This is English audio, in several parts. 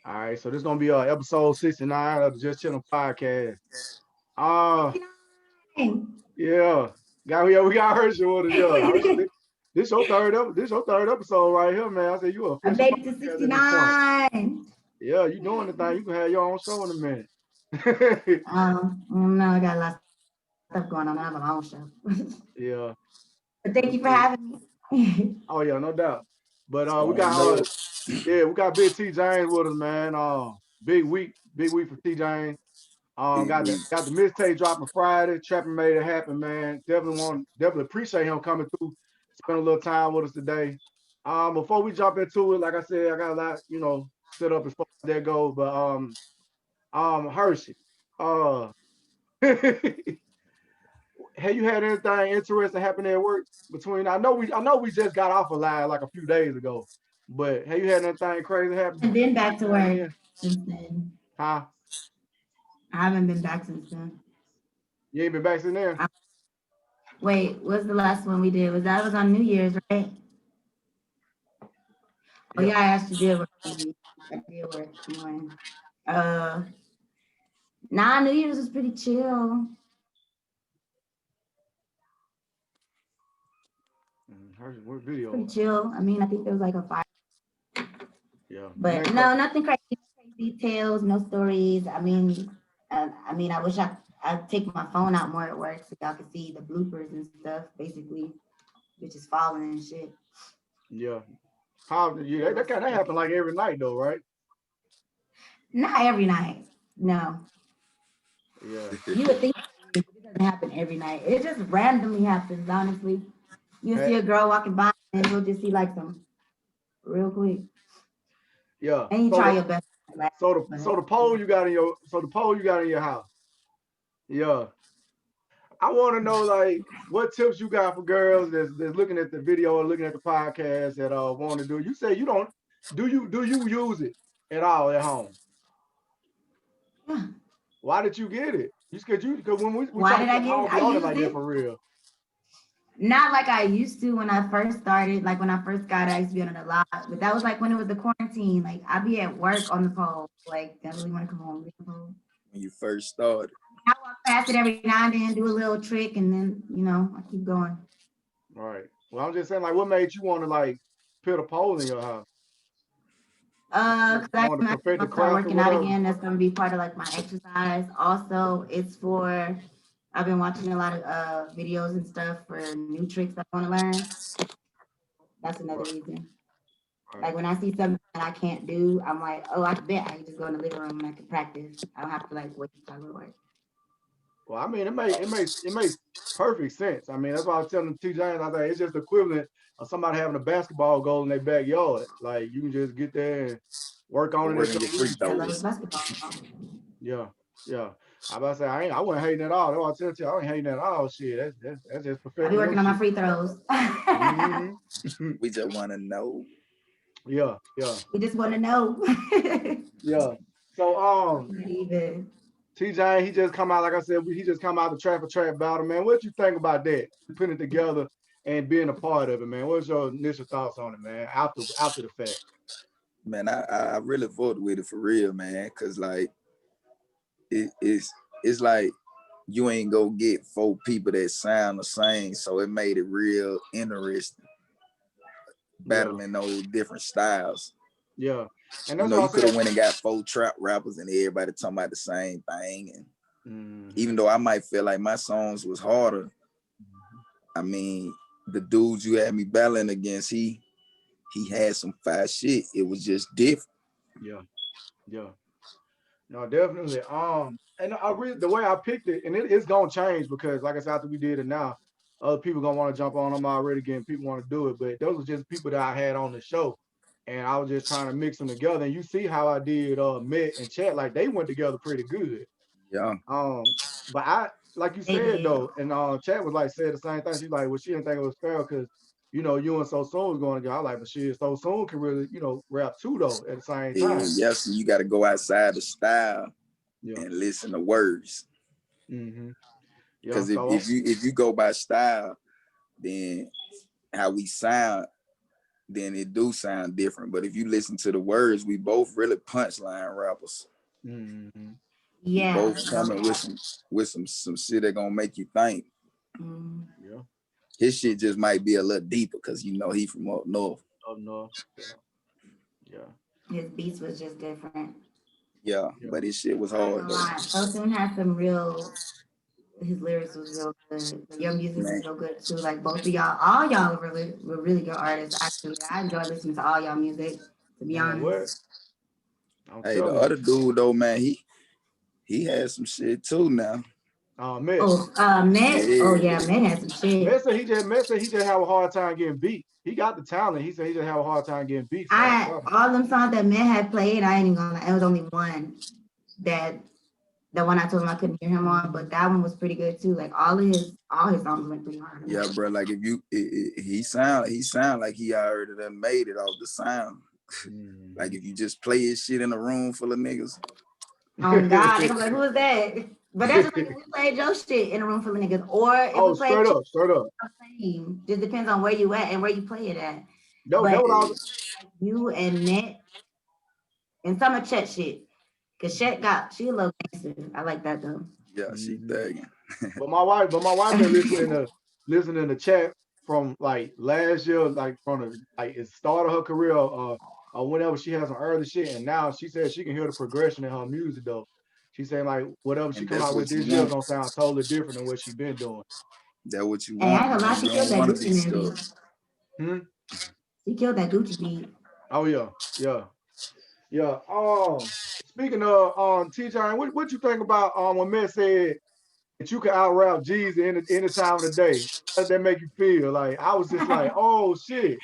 All right, so this is gonna be episode 69 of the Just Chillin' podcast. Uh 69. yeah. We got Herschel with us. Yeah, Herschel, this your third episode right here, man. I said you an I official made it to podcast at this point. 69. Yeah, you doing the thing. You can have your own show in a minute. No, I got a lot of stuff going on. I have my own show. Yeah. But thank you for having me. Oh yeah, no doubt. But What's we going got on? we got Big T James with us, man. Big week for T James. Big week. Got the mixtape dropping Friday. Trappin made it happen, man. Definitely appreciate him coming through, spend a little time with us today. Before we jump into it, like I said, I got a lot, set up as far as that goes. But Hershey, uh, have you had anything interesting happen at work between? I know we just got off a line like a few days ago, but have you had anything crazy happen? I've been back to Since work then? since then. Huh? I haven't been back since then. You ain't been back since then? Wait, what's the last one we did? Was on New Year's, right? Oh yeah, I actually did work. I did work one. Uh, New Year's was pretty chill. What video? Pretty chill. I mean, I think there was like a fire. Yeah. But no, nothing crazy. Crazy details, no stories. I wish I'd take my phone out more at work so y'all could see the bloopers and stuff. Basically, bitches falling and shit. Yeah. That kind of happen like every night though, right? Not every night. No. Yeah. You would think it doesn't happen every night. It just randomly happens, honestly. You see a girl walking by and you'll just see like some real quick. Yeah. And you try your best. So the pole you got in your house. Yeah. I want to know like what tips you got for girls that's looking at the video or looking at the podcast that want to do. You say you don't do you use it at all at home? Yeah. Why did you get it? Because when we Why did I get it? I used like it that for real. Not like I used to when I first started. Like when I first got it, I used to be on it a lot. But that was like when it was the quarantine. Like I'd be at work on the pole. Like I really want to come home. When you first started. I walk past it every now and then, do a little trick, and then I keep going. All right. Well, I'm just saying, like, what made you want to like put a pole in your house? Cause I want to perfect the start craft or working out whatever? again. That's gonna be part of like my exercise. Also, it's for I've been watching a lot of videos and stuff for new tricks I want to learn. That's another reason. Like when I see something that I can't do, I'm like, oh, I bet I can just go in the living room and I can practice. I don't have to like wait until I go to work. Well, I mean, it makes perfect sense. I mean, that's why I was telling T James, I say it's just the equivalent of somebody having a basketball goal in their backyard. Like you can just get there and work on it. Working your free throws. Yeah, yeah. I about to say I wasn't hating at all. That's why I tell you I ain't hating at all. Shit, that's just perfect. I be working on my free throws. Mm-hmm. We just want to know. Yeah. We just want to know. Yeah. So Even. TJ, he just come out, like I said, he just come out the trap for trap battle, man. What you think about that? Putting it together and being a part of it, man. What's your initial thoughts on it, man? After the fact. Man, I really voted with it for real, man. Cause like it's like you ain't go get 4 people that sound the same. So it made it real interesting. Battling those different styles. Yeah. And that's you could have went and got 4 trap rappers and everybody talking about the same thing. And even though I might feel like my songs was harder, I mean, the dudes you had me battling against, he had some fire shit. It was just different. Yeah. No, definitely. And I really the way I picked it, and it's gonna change because, like I said, after we did it now, other people gonna want to jump on them already again. People want to do it, but those are just people that I had on the show, and I was just trying to mix them together. And you see how I did Met and Chat, like they went together pretty good. Yeah. But I, like you said though, and Chat was like said the same thing. She's like, well, she didn't think it was fair because you and So Soon was going together. I like, but shit, So Soon can really, rap too though at the same time. Yes, you got to go outside the style and listen to words. Because if you go by style, then how we sound, then it do sound different. But if you listen to the words, we both really punchline rappers. Mm-hmm. We Yeah. both coming with some shit that gonna make you think. Yeah. His shit just might be a little deeper because you know he from up north. Up north. Yeah. Yeah. His beats was just different. Yeah, Yeah. but his shit was I ain't hard gonna though. lie. So soon had some real. His lyrics was real good. But your music Man. was real good too. Like both of y'all, all y'all were really good artists. Actually, I enjoy listening to all y'all music. To be Man, what? honest. I'm Hey, the telling other you. dude though, man, he had some shit too now. Met. Oh, Met. Oh Yeah. yeah, Met had some shit. Met said he just have a hard time getting beat. He got the talent. He said he just have a hard time getting beat. So All them songs that Met had played, I ain't even gonna lie, it was only one that the one I told him I couldn't hear him on, but that one was pretty good too. Like all his songs went pretty hard. Yeah, bro. Like if you, he sound like he already done made it off the sound. Like if you just play his shit in a room full of niggas. Oh God, they gonna be like, who is that? But that's just like if we played your shit in a room full of niggas, or if we played straight up. Just depends on where you at and where you play it at. That But what I was. you and Met and some of Chet shit, cause Chet she a little gangster. I like that though. Yeah, she thugging. But my wife been listening to chat from like last year, like from the like it started her career, whenever she has some early shit, and now she says she can hear the progression in her music though. She's saying like whatever she And come that's out with what you this year want. gonna sound totally different than what she been doing. That's what you Hey, I want, ain't gonna lie, man. she You killed don't that want to Gucci be Man stuck. beat. She killed that Gucci beat. Oh yeah. Speaking of TJ, what you think about when Matt said that you can out rap Jeezy any time of the day? How did that make you feel? Like I was just like, oh shit.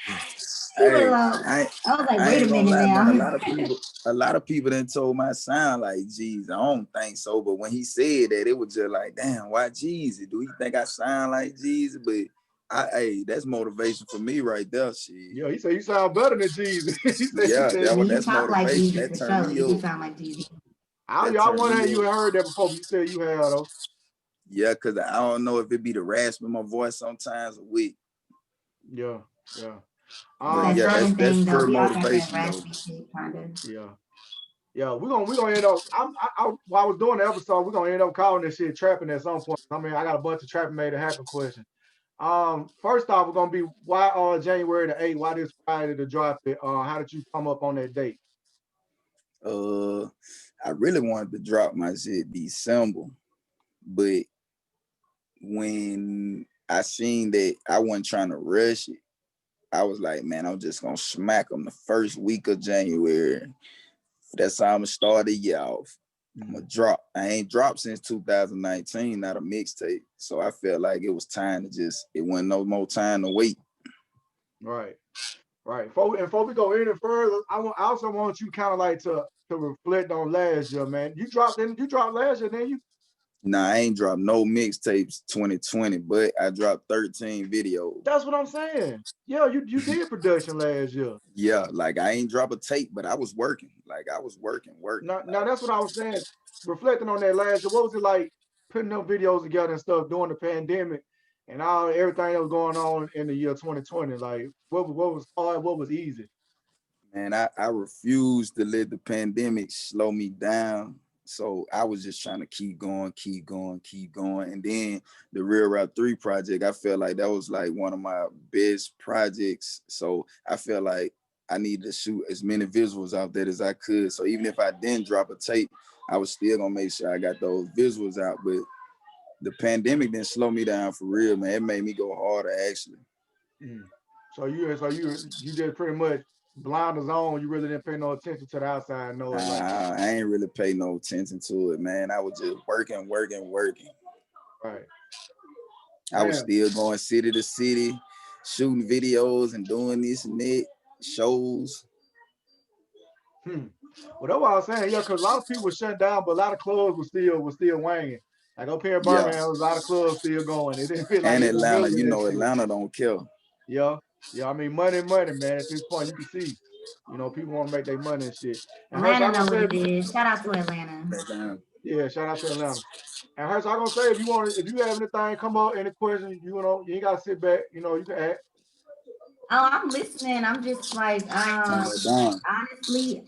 He went Hey, low. I was like, I wait a ain't gonna minute lie, man. now. A lot of people done told my sound like Jeezy. I don't think so, but when he said that, it was just like, damn, why Jeezy? Do you think I sound like Jeezy? But hey, that's motivation for me right there. Shit. Yeah, he said you sound better than Jeezy. Yeah, You that's talk like motivation. Jeezy That for turned sure. me You do up. sound like Jeezy. That I turned wonder me had you up. heard that before, but you said you had though. Yeah, cause I don't know if it be the rasp in my voice sometimes or weak. Yeah. But That yeah, southern that's thing though. pure We all got that motivation though. raspy shit kinda. Yeah. We're gonna end up. While I was doing the episode, we're gonna end up calling this shit trapping at some point. I mean, I got a bunch of trapping made it happen questions. First off, we're gonna be why January the 8th, why this Friday to drop it? How did you come up on that date? I really wanted to drop my shit December, but when I seen that I wasn't trying to rush it, I was like, man, I'm just gonna smack them the first week of January. That's how I'm gonna start the year off. I'm gonna drop. I ain't dropped since 2019, not a mixtape. So I felt like it was time to it wasn't no more time to wait. Right. Before we go any further, I also want you kind of like to reflect on last year, man. You dropped last year, didn't you? Nah, I ain't dropped no mixtapes 2020, but I dropped 13 videos. That's what I'm saying. Yeah, you did production last year. Yeah, like I ain't drop a tape, but I was working. Like I was working. Now that's what I was saying. Reflecting on that last year, what was it like putting them videos together and stuff during the pandemic and everything that was going on in the year 2020? Like what was hard, what was easy? Man, I refused to let the pandemic slow me down. So I was just trying to keep going. And then the Real Rap 3 project, I felt like that was like one of my best projects. So I felt like I needed to shoot as many visuals out there as I could. So even if I didn't drop a tape, I was still gonna make sure I got those visuals out. But the pandemic didn't slow me down for real, man. It made me go harder actually. So you just pretty much blinders on. You really didn't pay no attention to the outside noise like that. I ain't really pay no attention to it, man. I was just working. Right. I was still going city to city, shooting videos and doing this and that, shows. Well, that's what I was saying. Yeah, because a lot of people were shut down, but a lot of clubs were still wanging. Like up here in Birmingham, there was a lot of clubs still going. It didn't feel like And it was Atlanta, you milking that know, shit. Atlanta don't care. Yeah. I mean, money, man. At this point, you can see, people want to make their money and shit. And Hurst, Atlanta I'm gonna know what say, it is. Shout out to Atlanta. yeah, shout out to Atlanta. And Hurst, I'm gonna say, if you have anything come up, any questions, you ain't gotta sit back. You can ask. Oh, I'm listening. I'm just like, honestly,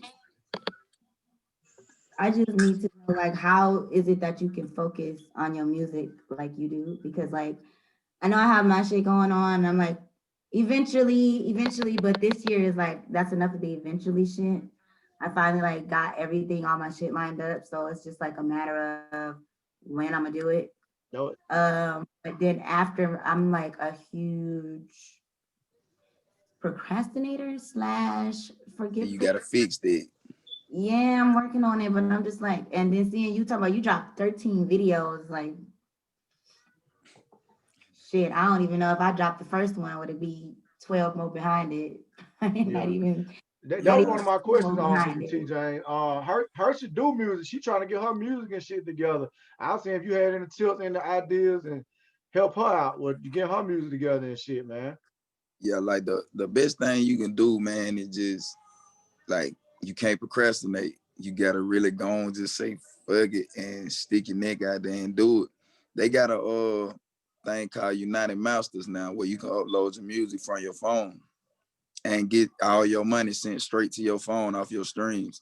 I just need to know like how is it that you can focus on your music like you do? Because like I know I have my shit going on. And I'm like, eventually, but this year is like that's enough of the eventually shit. I finally like got everything, all my shit lined up. So it's just like a matter of when I'm gonna do it. No, But then after I'm like a huge procrastinator slash You forgetful. gotta fix that. Yeah, I'm working on it, but I'm just like, and then seeing you talk about you dropped 13 videos, like shit, I don't even know if I dropped the first one, would it be 12 more behind it? yeah. not even That not was even one of my 2 more questions on to behind you, it. TJ. Her should do music. She trying to get her music and shit together. I was saying if you had any tips and the ideas and help her out with get her music together and shit, man. Yeah, like the best thing you can do, man, is just like you can't procrastinate. You gotta really go and just say fuck it and stick your neck out there and do it. They got a thing called United Masters now where you can upload your music from your phone and get all your money sent straight to your phone off your streams.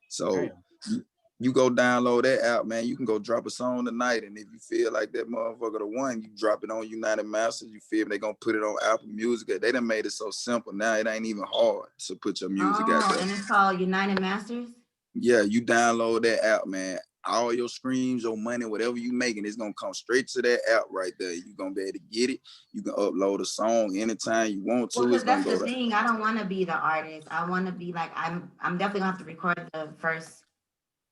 So Damn. you go download that app, man. You can go drop a song tonight, and if you feel like that motherfucker the one, you drop it on United Masters. You feel they gonna put it on Apple Music. They done made it so simple now. It ain't even hard to put your music out Oh, there. and it's called United Masters. Yeah, you download that app, man. All your streams, your money, whatever you making, it's gonna come straight to that app right there. You're gonna be able to get it. You can upload a song anytime you want Well, to. It's because gonna that's the go to thing. I don't want to be the artist. I want to be like I'm definitely gonna have to record the first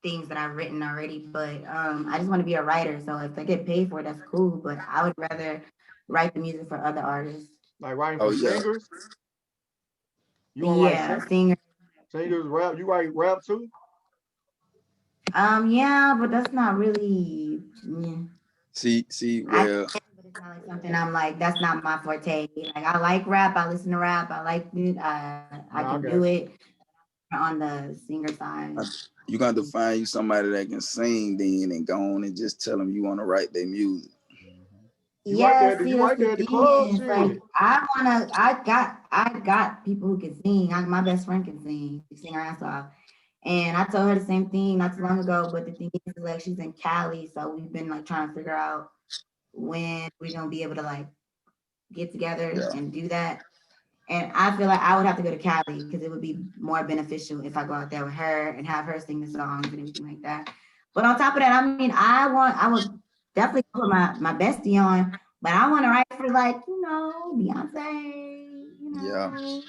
things that I've written already, but I just want to be a writer. So if I get paid for it, that's cool. But I would rather write the music for other artists. Like writing oh for yeah. singers. You want to write Yeah, singer. singers rap? You write rap too? Yeah, but that's not really. Yeah. See, I well, can, but it's not like something I'm like. That's not my forte. Like I like rap. I listen to rap. I like it. I No, can I do got you. it on the singer side. you got to find you somebody that can sing then and go on and just tell them you want to write their music. Mhm. Yeah, see, You that's right the there at the thing club, is like shit. I got people who can sing. My best friend can sing. She sing her ass off. And I told her the same thing not too long ago. But the thing is like she's in Cali, so we've been like trying to figure out when we're gonna be able to like get together Yeah, and do that. And I feel like I would have to go to Cali because it would be more beneficial if I go out there with her and have her sing the songs and everything like that. But on top of that, I mean, I would definitely put my bestie on, but I want to write for like, Beyonce, yeah, Mhm.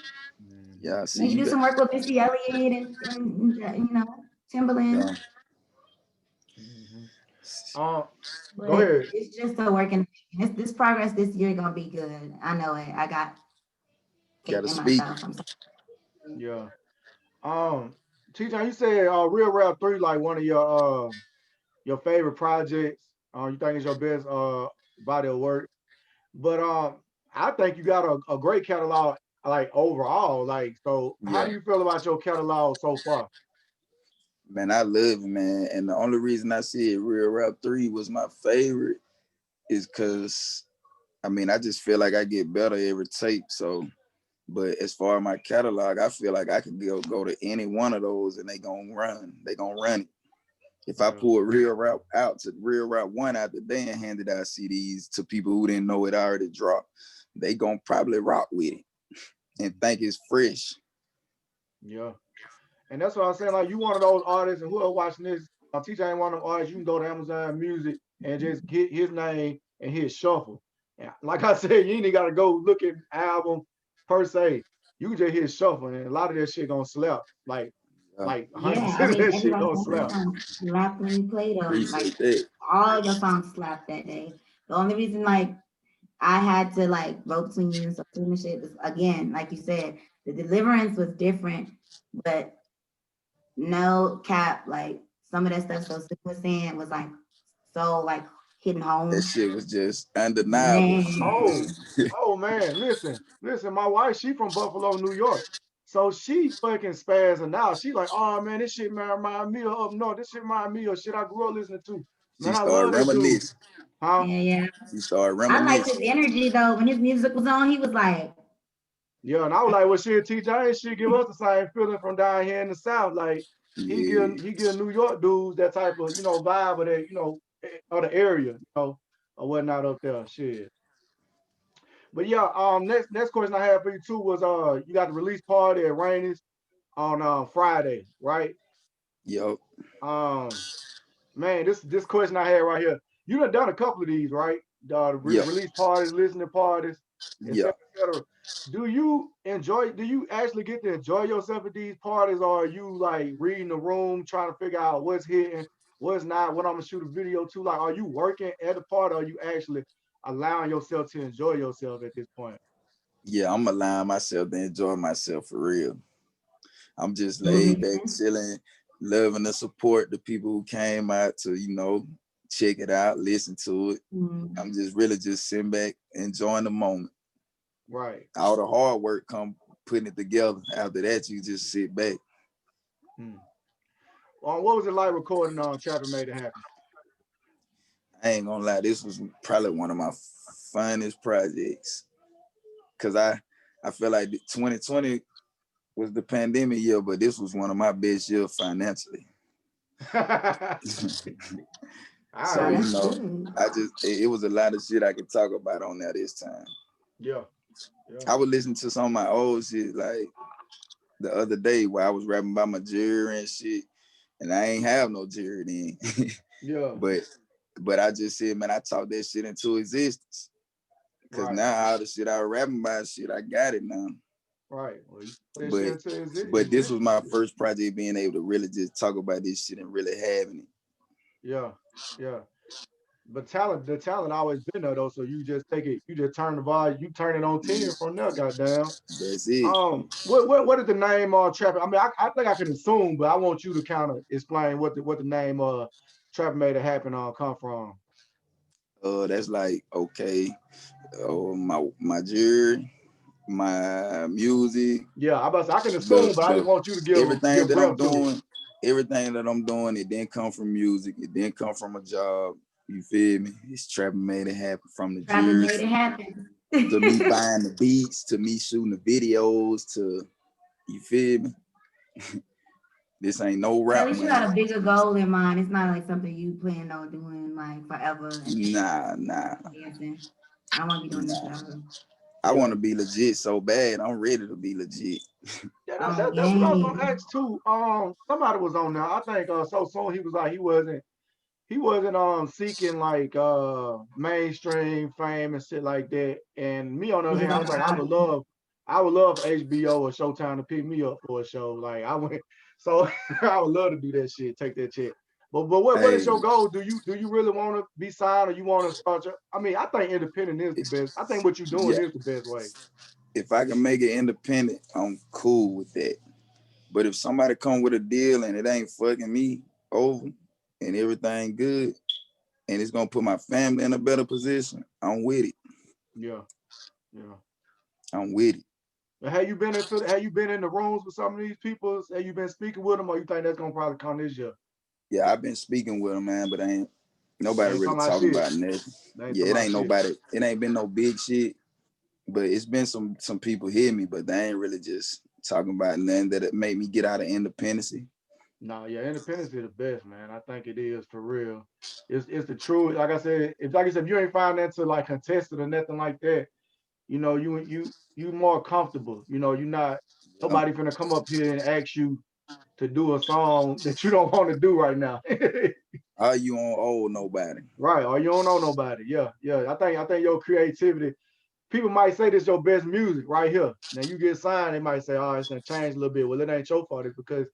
yeah. See, maybe you do got some work with Missy Elliott and Timberland. yeah. Mhm. Uh, Go But ahead. it's just a work in this progress this year gonna be good. I know it. I got Got faith to in speak. myself. I'm sorry. Yeah. Um, TJ, you said Real Rap 3 like one of your favorite projects. You think it's your best body of work. But I think you got a great catalog like overall. Like, so how Yeah, do you feel about your catalog so far? man, I love it, man. And the only reason I said Real Rap 3 was my favorite is because I mean, I just feel like I get better every tape. So, but as far as my catalog, I feel like I could go to any one of those and they gonna run. They gonna run it. If I Yeah. pull Real Rap out to Real Rap 1 out today and handed out CDs to people who didn't know it already dropped, they gonna probably rock with it and think it's fresh. Yeah. And that's what I'm saying. Like you one of those artists, and whoever watching this, TJ ain't one of them artists. You can go to Amazon Music and just get his name and hit shuffle. And like I said, you ain't even gotta go look at album per se. You can just hit shuffle, and a lot of that shit gonna slap. Yeah, Like Yeah, 100% I of mean, that shit everybody gonna said your slap. songs slapped when you played them. Like appreciate that. all your songs slapped that day. The only reason like I had to like vote between you and some shit was again, like you said, the deliverance was different, but no cap, like some of that stuff so Sue was saying was like so like hitting That home. shit was just undeniable. Oh, Man. oh man, listen. My wife, she from Buffalo, New York. So she fucking spazzing out. She like, oh man, this shit man remind me of up north. This shit remind me of shit I grew up listening to. She Man, I started love that dude. reminiscing. Huh? Yeah, yeah. She started I liked reminiscing. his energy though. When his music was on, he was like, Yeah, and I was like, well, shit, TJ, shit, give us the same feeling from down here in the South. Like Yeah, he give New York dudes that type of vibe of that of the area, or whatnot up there. Shit. But yeah, next question I have for you too was you got the release party at Rainey's on Friday, right? yo, Um, man, this question I had right here. You done a couple of these, right? yeah, Release parties, listening parties, yeah. etc., etc. Do you actually get to enjoy yourself at these parties, or are you like reading the room, trying to figure out what's hitting, what's not, what I'm gonna shoot a video to? Like, are you working at the party, or are you actually allowing yourself to enjoy yourself at this point? Yeah, I'm allowing myself to enjoy myself for real. I'm just laid back, Mhm. chilling, loving the support, the people who came out to, check it out, listen to it. Mhm. I'm just really just sitting back, enjoying the moment. Right. All the hard work come putting it together. After that, you just sit back. Hmm. What was it like recording on Trappin Made It Happen? I ain't gonna lie, this was probably one of my finest projects. Cause I feel like 2020 was the pandemic year, but this was one of my best years financially. All So, Wow, right. that's good. it was a lot of shit I could talk about on there this time. Yeah. Yeah. I would listen to some of my old shit like the other day where I was rapping about my jury and shit, and I ain't have no jury then. Yeah. but but I just said, man, I talked that shit into existence. Cause Right. now all the shit I was rapping about shit, I got it now. Right. Well, you put that shit But into but this was existence. my first project being able to really just talk about this shit and really having it. Yeah. Yeah. But the talent always been there though. So you just take it, you just turn the volume, you turn it on 10 from there, goddamn. That's it. What is the name Trappin? I mean, I think I can assume, but I want you to kind of explain what the name Trappin Made It Happen come from. That's like okay. My jury, my music, Yeah, I can the assume, but I just the want you to everything give that I'm breath to it. doing, it didn't come from music. It didn't come from a job. You feel me? It's Trappin made it happen from the Trappin jury made it happen. to me buying the beats to me shooting the videos to you feel me? This ain't no But at rap least you money. got a bigger goal in mind. It's not like something you plan on doing like forever. Nah, Dancing. I want to be doing this nah. forever. I Yeah. want to be legit so bad. I'm ready to be legit. Yeah, Oh, that's what I was gonna game. ask too. Somebody was on there. I think so soon he was like he wasn't seeking like mainstream fame and shit like that. And me on the He other just hand, I had was an like, album. I would love HBO or Showtime to pick me up for a show. Like I went, so I would love to do that shit, take that check. But what is Hey, your goal? Do you really want to be signed, or you want to start your? I mean, I think independent is the best. I think what you're doing yeah, is the best way. if I can make it independent, I'm cool with that. But if somebody come with a deal and it ain't fucking me over and everything good and it's gonna put my family in a better position, I'm with it. Yeah, yeah. I'm with it. But have you been in the rooms with some of these people? Have you been speaking with them, or you think that's gonna probably come this year? Yeah, I've been speaking with them, man, but ain't They nobody ain't really talking about talking shit. about nothing. They ain't Yeah, talking it about ain't shit. nobody, it ain't been no big shit, but it's been some people hear me, but they ain't really just talking about nothing that it made me get out of independency. No, yeah, independence is the best, man. I think it is for real. It's the truth. Like I said, if you ain't find that to like contested or nothing like that, you more comfortable. You're not Yeah. nobody finna come up here and ask you to do a song that you don't want to do right now. Are you on old nobody? Right. Or you don't know nobody. Yeah, yeah. I think your creativity, people might say this your best music right here. Now you get signed, they might say, oh, it's gonna change a little bit. Well, it ain't your fault. It's because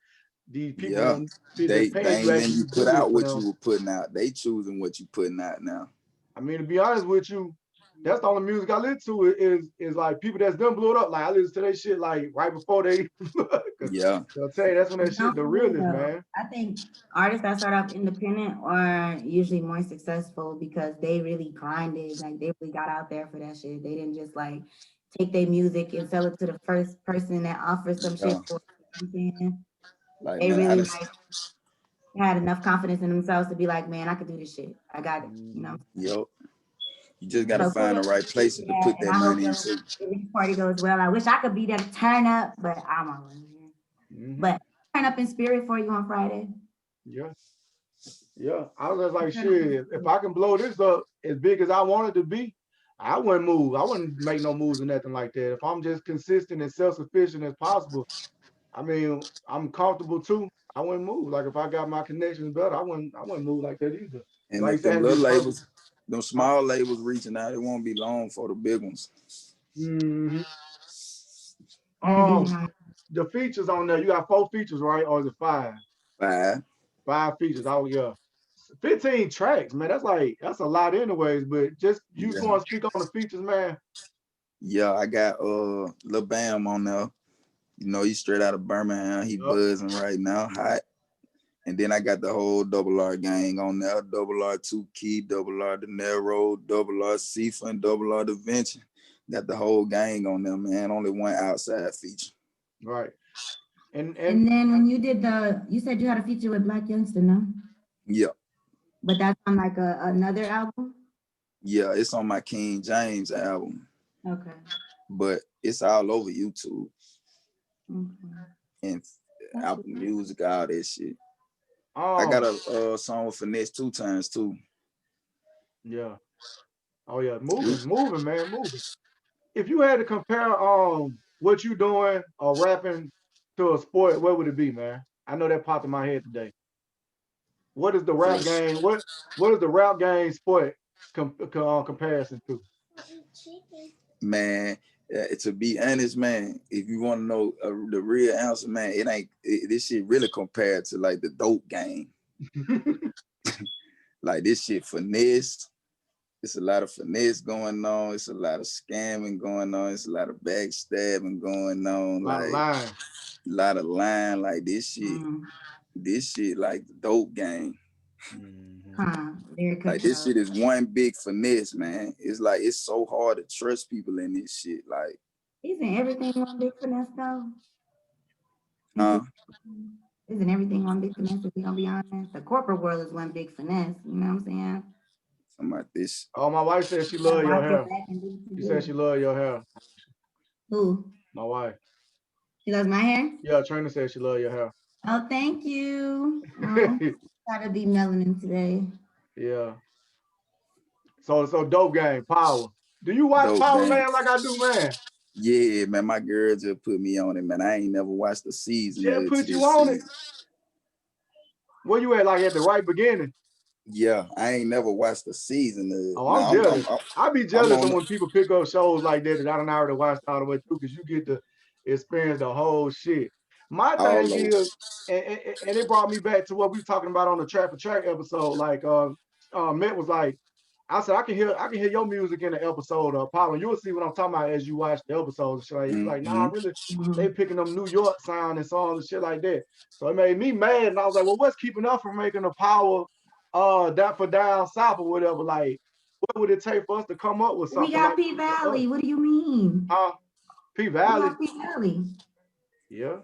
these people Yeah. want that's They paying you ain't letting actually you to put do this out for what them. you were putting out. They choosing what you putting out now. I mean, to be honest with you, that's the only music I listen to is like people that's done blew it up. Like I listen to their shit like right before they because Yeah. they'll tell you that's when that No, shit the for real realest, though. man. I think artists that start off independent are usually more successful because they really grinded. Like they really got out there for that shit. They didn't just like take their music and sell it to the first person that offers some shit Yeah. for it. You know what I'm saying? Like They man, I really just like had enough confidence in themselves to be like, man, I could do this shit. I got it. You know? Mhm. yo. You just gotta So find the right places to put and that I hope money your into. release party goes well. I wish I could be there to turn up, but I'm already here. But turn up in spirit for you on Friday. Yeah. Yeah. I was just like, shit, if I can blow this up as big as I want it to be, I wouldn't move. I wouldn't make no moves or nothing like that. If I'm just consistent and self-sufficient as possible, I mean, I'm comfortable too. I wouldn't move. Like if I got my connections better, I wouldn't move like that either. And Like you if said, it them had to little be perfect. labels, them small labels reaching out, it won't be long for the big ones. Mm-hmm. Mm-hmm. The features on there, you got 4 features, right? Or is it 5? 5. 5 features. Oh yeah. 15 tracks, man. That's a lot anyways. But just you Yeah. want to speak on the features, man. Yeah, I got Lil Bam on there. You know, he's straight out of Birmingham. He Yup. buzzing right now, hot. And then I got the whole Double R gang on there. Double R 2 Key, Double R De Niro, Double R Sifa, and Double R Da Vinci. Got the whole gang on there, man. Only one outside feature. Right. And then when you did you said you had a feature with Black Youngster, no? Yeah. But that's on like another album? Yeah, it's on my King James album. Okay. But it's all over YouTube Okay. and Apple Music, all that shit. oh, I got a song with Finesse 2 times too. yeah. Oh yeah. Moving, man, moving. If you had to compare what you doing or rapping to a sport, what would it be, man? I know that popped in my head today. What is the rap game? What is the rap game sport comparison to? Man, to be honest, man, if you want to know the real answer, man, this shit really compared to like the dope game. Like this shit finesse. It's a lot of finesse going on. It's a lot of scamming going on. It's a lot of backstabbing going on. A lot of lying. A lot of lying. Like this shit like the dope game. Like this shit is one big finesse, man. It's like it's so hard to trust people in this shit. Like, isn't everything one big finesse though? huh? Isn't everything one big finesse if we gonna be honest? The corporate world is one big finesse, you know what I'm saying? Something like this. Oh, my wife said she love your hair. She said she love your hair. Who? My wife. She loves my hair? Yeah, Trina said she love your hair. Oh, thank you. Gotta be melanin today. Yeah. So dope game, Power. Do you watch Dope Power, game. man, like I do, man? Yeah, man, my girl just put me on it, man. I ain't never watched the season. She put you on it. Where you at, like at the right beginning? Yeah, I ain't never watched the season. Oh, I'm jealous. I be jealous of when people pick up shows like that I don't already watched all the way through because you get to experience the whole shit. My thing is, and it brought me back to what we were talking about on the Track for Track episode. Like, Matt was like, I said I can hear your music in the episode of Apollo. You'll see what I'm talking about as you watch the episodes. So he's like, nah, really, they picking them New York sound and songs and shit like that. So it made me mad, and I was like, well, what's keeping up from making a Power that for down south or whatever? Like, what would it take for us to come up with something? We got like P Valley. What do you mean? P Valley. P Valley. Yeah.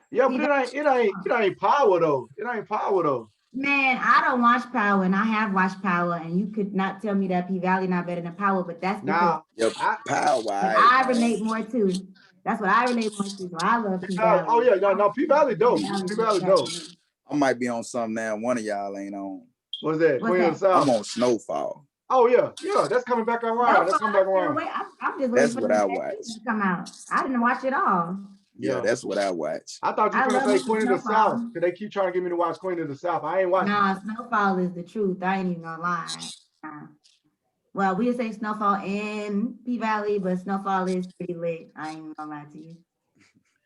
Yeah, but it ain't Power though. It ain't Power though. Man, I don't watch Power, and I have watched Power, and you could not tell me that P Valley not better than Power, but that's because Power. I relate more to. That's what I relate more to. So I love P Valley. Oh yeah, no, P Valley dope. P Valley dope. I might be on something now. One of y'all ain't on. What's that? Queen of the South. I'm on Snowfall. Oh yeah, that's coming back around. That's coming back around. I'm just that's what I watch. To come out. I didn't watch it all. Yeah, that's what I watch. I thought you were gonna say Queen of the South because they keep trying to get me to watch Queen of the South. I ain't watching. Nah, Snowfall is the truth. I ain't even gonna lie. Well, we say Snowfall and P Valley, but Snowfall is pretty lit. I ain't even gonna lie to you.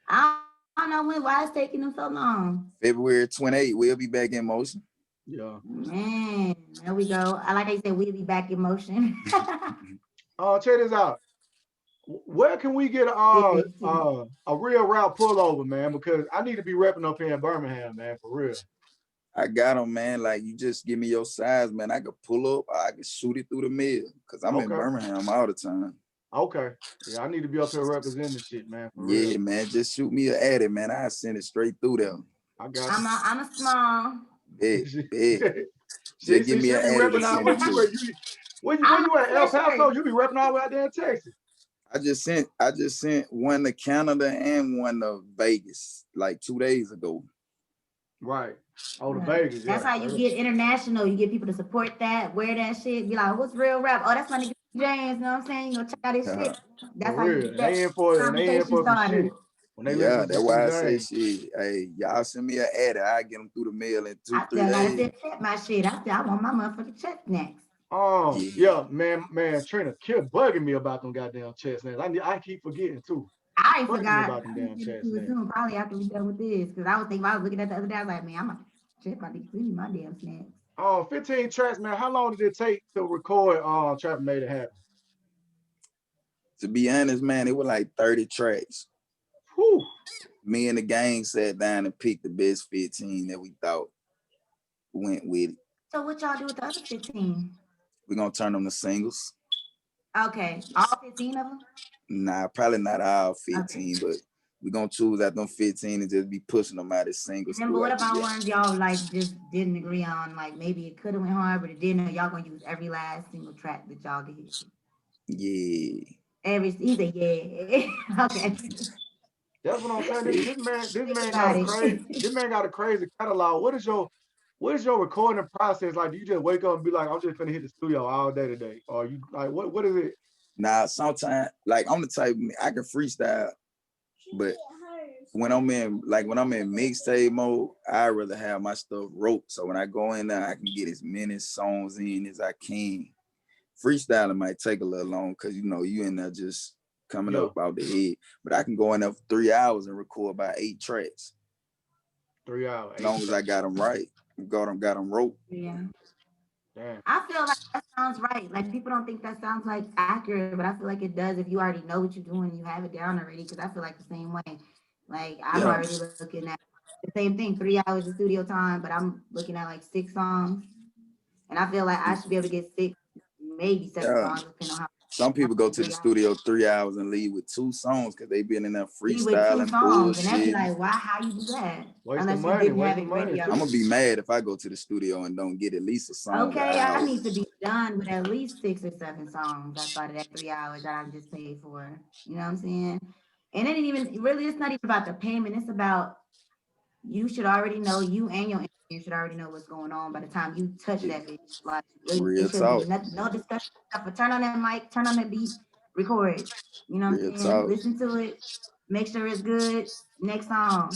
I don't know why it's taking them so long. February 28th, we'll be back in motion. Yeah. Man, there we go. I like how you said we'll be back in motion. Check this out. Where can we get a real rap pullover, man? Because I need to be repping up here in Birmingham, man, for real. I got them, man. Like, you just give me your size, man. I could pull up, or I could shoot it through the mail. Because I'm in Birmingham all the time. Okay. Yeah, I need to be up here representing this shit, man. For real. Yeah, man. Just shoot me an addy, man. I send it straight through there. I got you. I'm a small. Big. Just give me an addy. Where you at? El Paso? Sweatshirt. You be repping all the way out there in Texas. I just sent one to Canada and one to Vegas like 2 days ago. Right. Oh, the Vegas, That's yeah. how you get international. You get people to support that, wear that shit. Be like, what's real rap? Oh, that's my nigga James. You know what I'm saying? You go check out his shit. That's For how you real. get And that they in for conversation some started. shit. When they Yeah, listen to that's some why I say James. shit. Hey, y'all send me an ad. I get them through the mail in 2-3 I gotta days. check my shit. I want my motherfucking check next. Oh, yeah, man, Trina, kept bugging me about them goddamn chestnuts. I keep forgetting too. I ain't Bugging me forgot. about them damn chestnuts. Soon, probably after we done with this. Because I was looking at the other day, I was like, man, I'm gonna check my niggas. Give me my damn snacks. 15 tracks, man. How long did it take to record Trappin Made It Happen? To be honest, man, it was like 30 tracks. Whew. Me and the gang sat down and picked the best 15 that we thought went with it. So what y'all do with the other 15? We're gonna turn them to singles. Okay. All 15 of them? Nah, probably not all 15, but we're gonna choose out them 15 and just be pushing them out as singles. Remember, what about ones y'all like just didn't agree on? Like maybe it could have went hard, but it didn't. Or y'all gonna use every last single track that y'all get? Yeah. He said, yeah. Okay. That's what I'm saying. This man got a crazy. This man got a crazy catalog. What is your recording process like? Do you just wake up and be like, I'm just gonna hit the studio all day today, or you like what is it? Now, sometimes like I'm the type I can freestyle, but when I'm in mixtape mode, I rather have my stuff wrote. So when I go in there, I can get as many songs in as I can. Freestyling might take a little long because you in there just coming up out the head. But I can go in there for 3 hours and record about 8 tracks. 3 hours. As long as I got them right, got them wrote. Yeah. Damn. I feel like that sounds right. Like people don't think that sounds like accurate, but I feel like it does if you already know what you're doing, you have it down already. Because I feel like the same way. Like I'm already looking at the same thing, 3 hours of studio time, but I'm looking at like 6 songs, and I feel like I should be able to get 6, maybe 7 songs, depending on how. Some people go to the studio 3 hours and leave with 2 songs because they been in there freestyling bullshit. And they'd be like, why? How you do that? Unless you didn't have it ready. I'm gonna be mad if I go to the studio and don't get at least a song. Okay, I need to be done with at least 6 or 7 songs outside of that 3 hours that I just paid for. You know what I'm saying? And it ain't even really. It's not even about the payment. It's about you should already know, you and your engineer should already know what's going on by the time you touch that bitch. Like it should be nothing, no discussion. Turn on that mic, turn on that beat, record. You know what I'm saying? Listen to it, make sure it's good. Next song.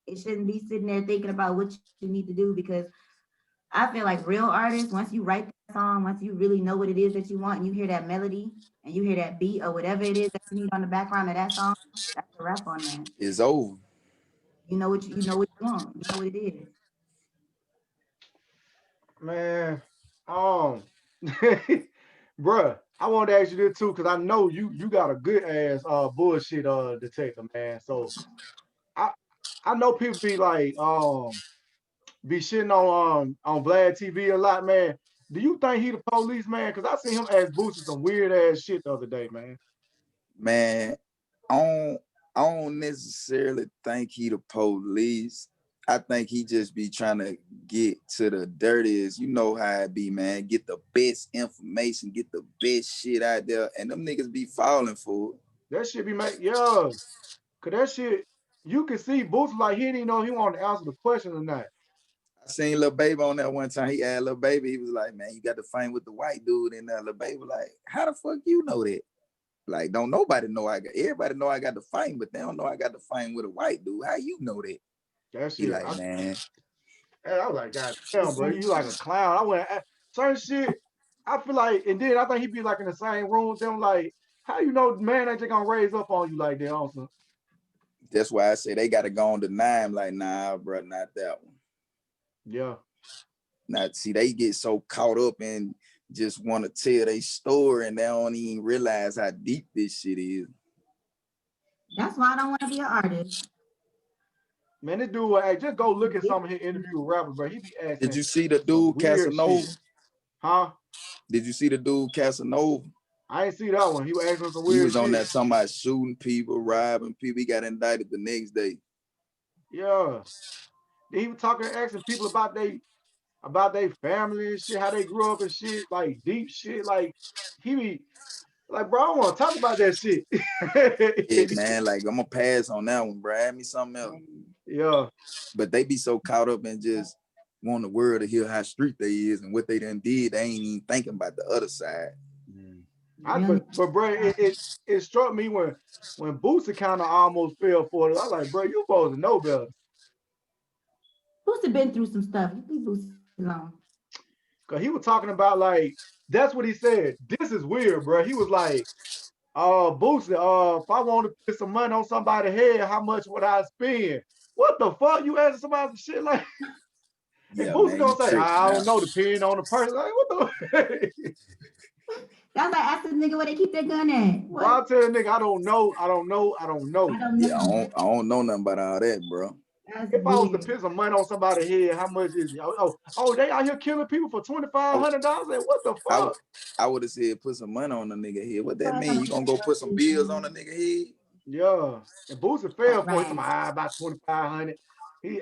It shouldn't be sitting there thinking about what you need to do, because I feel like real artists, once you write that song, once you really know what it is that you want, and you hear that melody and you hear that beat or whatever it is that you need on the background of that song, that's a wrap on that. It's over. You know what you want. You know what it is. Man, bruh, I wanted to ask you this too, because I know you got a good ass bullshit detector, man. So I know people be like be shitting on Vlad TV a lot, man. Do you think he the police, man? Because I seen him ask Boosie some weird ass shit the other day, man. Man, I don't necessarily think he the police. I think he just be trying to get to the dirtiest. You know how it be, man. Get the best information, get the best shit out there, and them niggas be falling for it. That shit be made, yeah. Cause that shit, you can see Boosie like he didn't know he wanted to answer the question or not. I seen Lil Baby on that one time. He asked Lil Baby, he was like, man, you got to fight with the white dude in there. Lil Baby was like, how the fuck you know that? Like, don't nobody know everybody know I got to fight, but they don't know I got to fight with a white dude. How you know that? That shit. He like, man. I was like, God damn, bro, you like a clown. I went, certain shit, I feel like, and then I think he'd be like in the same room with them, like, how you know, man, ain't just gonna raise up on you like that, also. That's why I say they got to go on the 9. Like, nah, bro, not that one. Yeah. Now, see, they get so caught up and just want to tell their story and they don't even realize how deep this shit is. That's why I don't want to be an artist. Man, this dude, hey, just go look at some of his interview with rappers, bro. He be asking. Did you see the dude Casanova? Shit. Huh? Did you see the dude Casanova? I ain't see that one. He was asking some weird shit. He was on that talking about shooting people, robbing people. He got indicted the next day. Yeah. He was asking people about about their family and shit, how they grew up and shit, like deep shit. Like he be like, bro, I don't want to talk about that shit. Yeah, man, like I'm gonna pass on that one, bro. Add me something else. Yeah. But they be so caught up in just want the world to hear how street they is and what they done did. They ain't even thinking about the other side. But bro, it struck me when Boosie kind of almost fell for it. I was like, bro, you supposed to know better. Boosie been through some stuff. You leave Boosie alone. Cause he was talking about like that's what he said. This is weird, bro. He was like, Boosie, if I want to put some money on somebody's head, how much would I spend? What the fuck? You asking somebody some shit like and Yeah, Boosie man, you gonna say, tripping I now. don't know, depending on the person. Like, what the That's like asking nigga where they keep their gun at. Well, I'll What? tell a nigga, I don't know, I don't know, I don't know. I don't Yeah, know. I don't know nothing about all that, bro. That's If I was to weird. put some money on somebody's head, how much is it? They out here killing people for $2,500. Like, what the I, fuck? I would have said put some money on the nigga head. What that Plus, mean? I'm You gonna go put some bills on the nigga head? Yeah. And Boosie fell for it. right. About 2,500.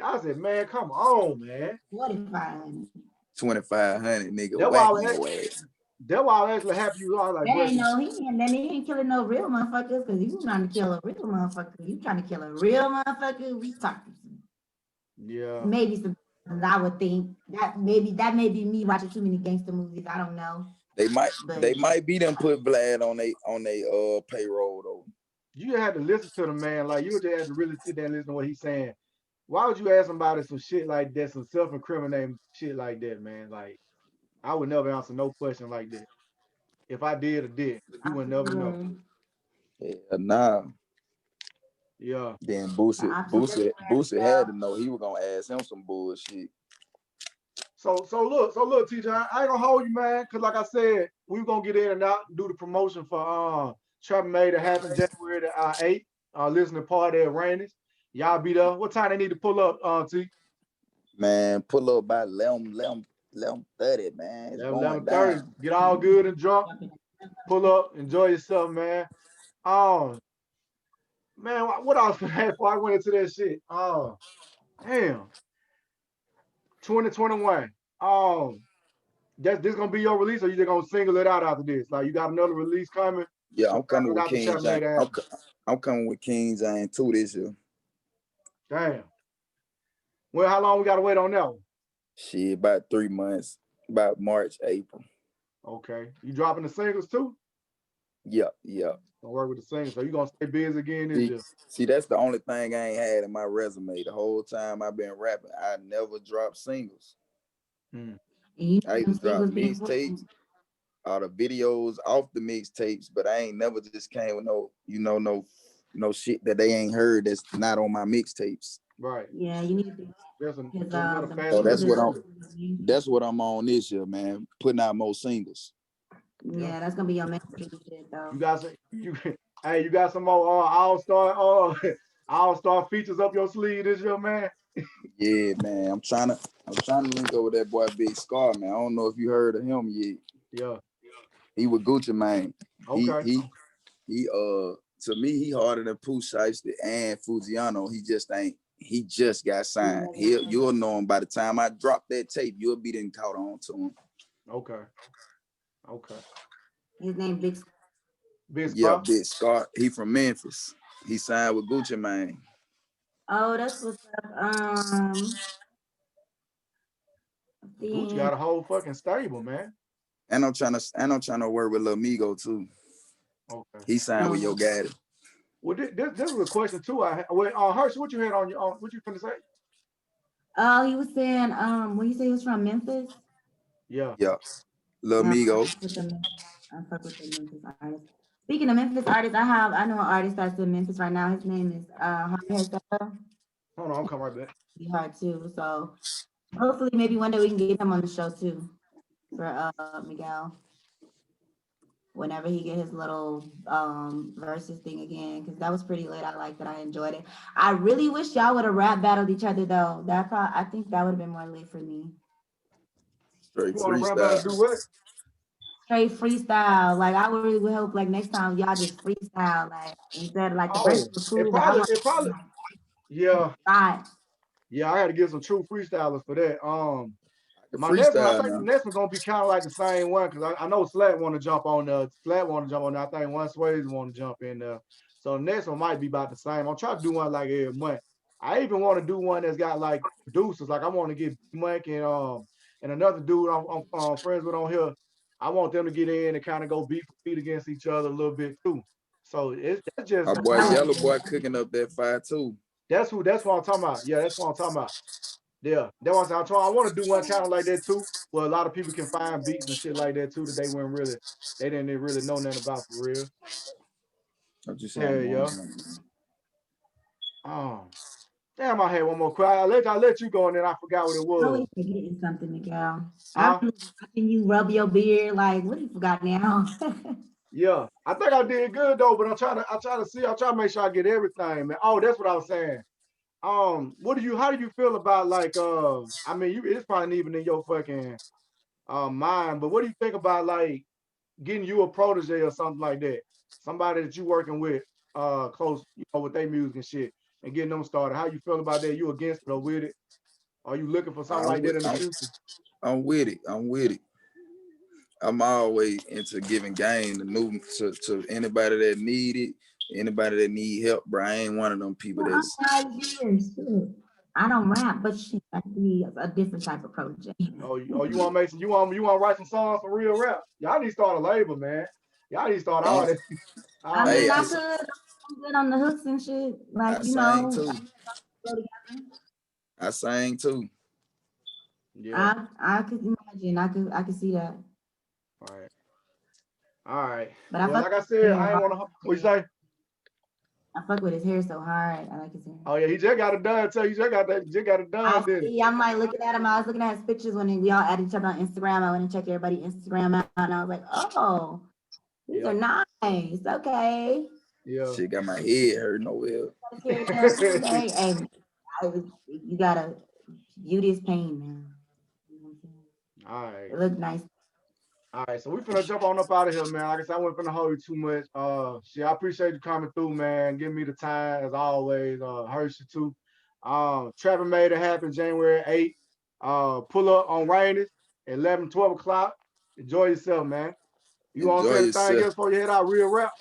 I said, man, come on, man. 45. 2,500, nigga, That's why I whack was, your ass. that's why I was actually happy you. I was like, That bro, ain't no he ain't then he ain't killing no real motherfuckers because you trying to kill a real motherfucker. You trying to kill a real motherfucker. We talking yeah. maybe some I would think that may be me watching too many gangster movies. I don't know. They But might be them put Vlad on they payroll though. You had to listen to the man. Like, you just had to really sit there and listen to what he's saying. Why would you ask somebody some shit like that, some self-incriminating shit like that, man? Like, I would never answer no question like that. If I did or did, you would never know. Yeah, nah. Yeah. Then the options Boosie had to know he was gonna ask him some bullshit. So look, TJ, I ain't gonna hold you, man, because like I said, we were gonna get in and out and do the promotion for Trappin Made It Happen January the 8th, listening party at Rainey's. Y'all be there. What time they need to pull up, T? Man, pull up by 11:30, man. It's going 11:30. down. Get all good and drunk. Pull up, enjoy yourself, man. Oh, man, what I was gonna before I went into that shit? Oh, damn. 2021. This gonna be your release, or you just gonna single it out after this? Like, you got another release coming? Yeah, So I'm coming with out the King Trap Made James. It Happen. I'm coming with King James 2 this year. Damn. Well, how long we gotta wait on that one? Shit, about 3 months. About March, April. Okay. You dropping the singles too? Yeah. Don't work with the singles. So you gonna stay busy again this year? See, that's the only thing I ain't had in my resume. The whole time I've been rapping, I never dropped singles. I either dropped mixtapes or the videos off the mixtapes, but I ain't never just came with no shit that they ain't heard that's not on my mixtapes. Right. Yeah, you need to So that's what I'm on this year, man. Putting out more singles. Yeah, that's gonna be your main shit though. You got some more all-star features up your sleeve this year, man. Yeah, man. I'm trying to link up with that boy Big Scar, man. I don't know if you heard of him yet. Yeah. He was Gucci Mane. Okay. He to me, he harder than Pooh Shiesty and Fujiano. He just got signed. You'll know him by the time I drop that tape. You'll be then caught on to him. Okay. His name Big Scar. Big Scar? Yeah, Big Scar. He from Memphis. He signed with Gucci Mane. Oh, that's what's up. Gucci got a whole fucking stable, man. And I'm trying to work with Lil Migo too. Okay. He signed with Yo Gotti. Well, this was a question too. Hershey, what you had on your what you finna say? Oh, he was saying, when you say he was from Memphis? Yeah. Lil Migo. I fuck with the Memphis artists. Speaking of Memphis artists, I know an artist that's in Memphis right now. His name is Hard Hairstyle. Hold on, I'm coming right back. Be hard too. So hopefully maybe one day we can get him on the show too for Miguel. Whenever he get his little versus thing again, because that was pretty lit. I liked it. I enjoyed it. I really wish y'all would have rap battled each other though. I think that would have been more lit for me. Straight you want to rap battle? Do what? Straight freestyle. Like I would really hope like next time y'all just freestyle like instead of like the verse was cool. It probably yeah. Right. Yeah, I had to get some true freestylers for that. My next one, I freestyle think now. the next one gonna be kind of like the same one because I know Slat want to jump on there. Slat want to jump on there. I think one Swayze want to jump in there. So the next one might be about the same. I'm trying to do one like every month. I even want to do one that's got like producers. Like I want to get Mike and another dude I'm friends with on here. I want them to get in and kind of go beat against each other a little bit too. So that's just Our boy I Yellow like Boy that. cooking up that fire too. that's what I'm talking about. Yeah, that's what I'm talking about. Yeah, that was I'm trying. I want to do one kind of like that too, where a lot of people can find beats and shit like that too that they didn't really know nothing about for real. I just saw Yeah, him going yeah. on. Um, damn, I had one more question. I let you go and then I forgot what it was. Always forgetting something, Miguel. I Huh? remember watching you rub your beard. Like, what you forgot now? Yeah, I think I did good though, but I'm trying to make sure I get everything, man. Oh, that's what I was saying. How do you feel about like I mean it's probably even in your fucking mind, but what do you think about like getting you a protege or something like that? Somebody that you working with close, with their music and shit and getting them started. How you feel about that? You against it or with it? Are you looking for something I'm like with, that in the I'm, future? I'm with it. I'm with it. I'm always into giving game to anybody that need it, anybody that need help, bro. I ain't one of them people Well, that's I'm 5 years. Shit. I don't rap, but she got to be a different type of protege. You want to make some, you want to write some songs for real rap? Y'all need to start a label, man. Y'all need to start all don't. that. I All mean, Hey, that I shit. could. I'm good on the hooks and shit. Like, I sang go too. together. I sang too. Yeah. I could imagine. I could see that. All right. All right. But I Well, fuck like I with his said, hair I ain't hard. want to. What you say? I fuck with his hair so hard. I like his hair. Oh yeah, he just got it done. Tell you, just got it done, I didn't it? see. I'm like looking at him. I was looking at his pictures when we all added each other on Instagram. I went and checked everybody's Instagram out, and I was like, oh, these Yeah. are nice. Okay. Yeah. Shit got my head hurting over here. Hair done today. Hey, you gotta beauty is pain, man. You know what I'm saying? All right. It looked nice. All right. So we finna jump on up out of here, man. Like I said, I wasn't finna hold you too much. Shit, I appreciate you coming through, man. Giving me the time as always. Hershey too. Trappin made it happen January 8th. Pull up on Rainies at 11, 12 o'clock. Enjoy yourself, man. You want to Enjoy say anything yourself. else before you head out real rap?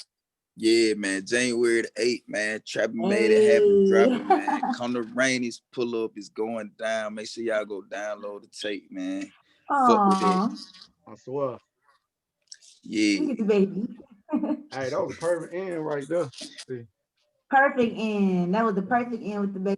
Yeah, man. January the 8th, man. Trappin made it happen. Hey. Drop it, man. Come to Rainies, pull up. It's going down. Make sure y'all go download the tape, man. Fuck with it. Aw, I swear. Yeah. look at the baby. Hey, that was a perfect end right there. See. Perfect end. That was the perfect end with the baby.